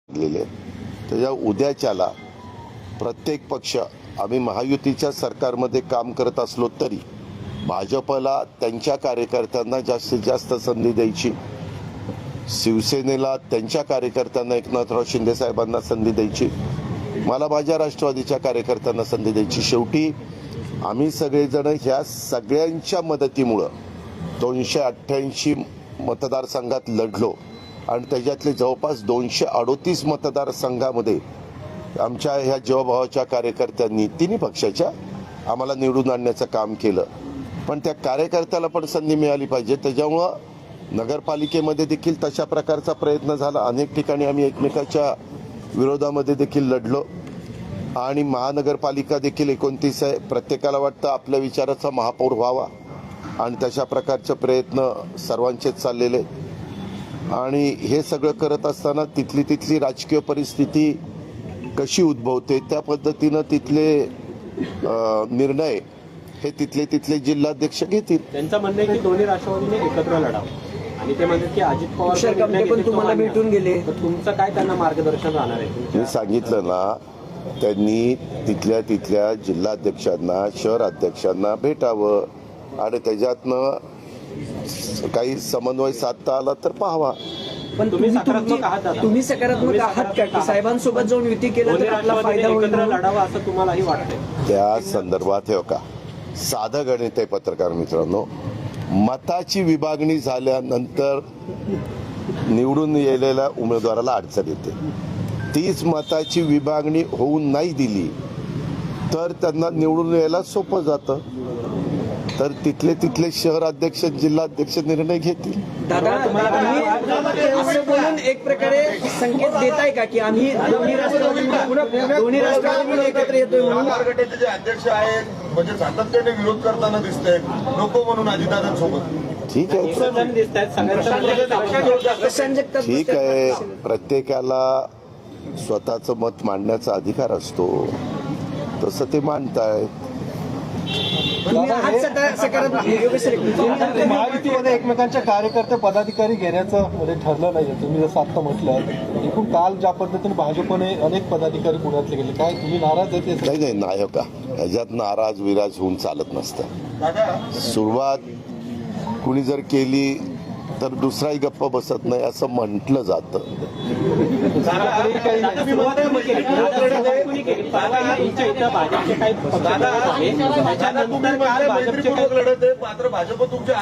दिलेले त्याच्या उद्याच्याला प्रत्येक पक्ष आम्ही महायुतीच्या सरकारमध्ये काम करत असलो तरी भाजपला त्यांच्या कार्यकर्त्यांना जास्तीत जास्त संधी द्यायची, शिवसेनेला त्यांच्या कार्यकर्त्यांना एकनाथराव शिंदे साहेबांना संधी द्यायची, मला माझ्या राष्ट्रवादीच्या कार्यकर्त्यांना संधी द्यायची। शेवटी आम्ही सगळेजण ह्या सगळ्यांच्या मदतीमुळे 288 मतदारसंघात लढलो आणि त्याच्यातले जवळपास 238 मतदारसंघामध्ये आमच्या ह्या जीवाभावाच्या कार्यकर्त्यांनी तिन्ही पक्षाच्या आम्हाला निवडून आणण्याचं काम केलं। पण त्या कार्यकर्त्याला पण संधी मिळाली पाहिजे, त्याच्यामुळं नगरपालिकेमध्ये देखील तशा प्रकारचा प्रयत्न झाला। अनेक ठिकाणी आम्ही एकमेकाच्या विरोधामध्ये देखील लढलो आणि महानगरपालिका देखील 29 आहे। प्रत्येकाला वाटतं आपल्या विचाराचा महापौर व्हावा आणि तशा प्रकारचे प्रयत्न सर्वांचेच चाललेले आणि हे सगळं करत असताना तिथली राजकीय परिस्थिती कशी उद्भवते त्या पद्धतीनं तिथले निर्णय हे तिथले जिल्हाध्यक्ष घेतील। त्यांचं म्हणणं आहे की दोन्ही राष्ट्रवादीने एकत्र लढावं आणि ते म्हणतात की अजित पवार पण तुम्हाला भेटून गेले, तुमचं काय त्यांना मार्गदर्शन राहणार आहे? मी सांगितलं ना, त्यांनी तिथल्या जिल्हाध्यक्षांना शहराध्यक्षांना भेटावं आणि त्याच्यातनं काही समन्वय साधता आला तर पाहावा। पण तुम्ही सकारात्मक आहात दादा? तुम्ही सकारात्मक आहात का की साहेबांसोबत जाऊन युती केलं तर आपला फायदा होईल? एकत्र लढावं असं तुम्हालाही वाटतंय? त्या संदर्भात हे का साधं गणित आहे पत्रकार मित्रांनो, मताची विभागणी झाल्यानंतर निवडून येलेल्या उमेदवाराला अडचण येते। तीच मताची विभागणी होऊन नाही दिली तर त्यांना निवडून यायला सोपं जातं, तर तिथले शहराध्यक्ष जिल्हाध्यक्ष निर्णय घेतील। दादा, असं बोलून एक प्रकारे संकेत देताय का की आम्ही दोन्ही राष्ट्रवादी एकत्र येतोय म्हणून? गटाचे जे अध्यक्ष आहेत म्हणजे सातत्याने विरोध करताना दिसतंय, नको म्हणून अजितदादांसोबत। ठीक आहे, ठीक आहे, प्रत्येकाला स्वतःचं मत मांडण्याचा अधिकार असतो, तसं ते मांडतायत। महायुतीमध्ये एकमेकांच्या कार्यकर्ते पदाधिकारी घेण्याचं मध्ये ठरलं नाही, तुम्ही जसं आता म्हटलं। एकूण काल ज्या पद्धतीने भाजपने अनेक पदाधिकारी पुण्यातले गेले, काय तुम्ही नाराज आहेत? नाही हो का, ह्याच्यात नाराज विराज होऊन चालत नसतं। सुरुवात कुणी जर केली तर दुसराही गप्प बसत नाही असं म्हटलं जातं। भाजप तुमच्या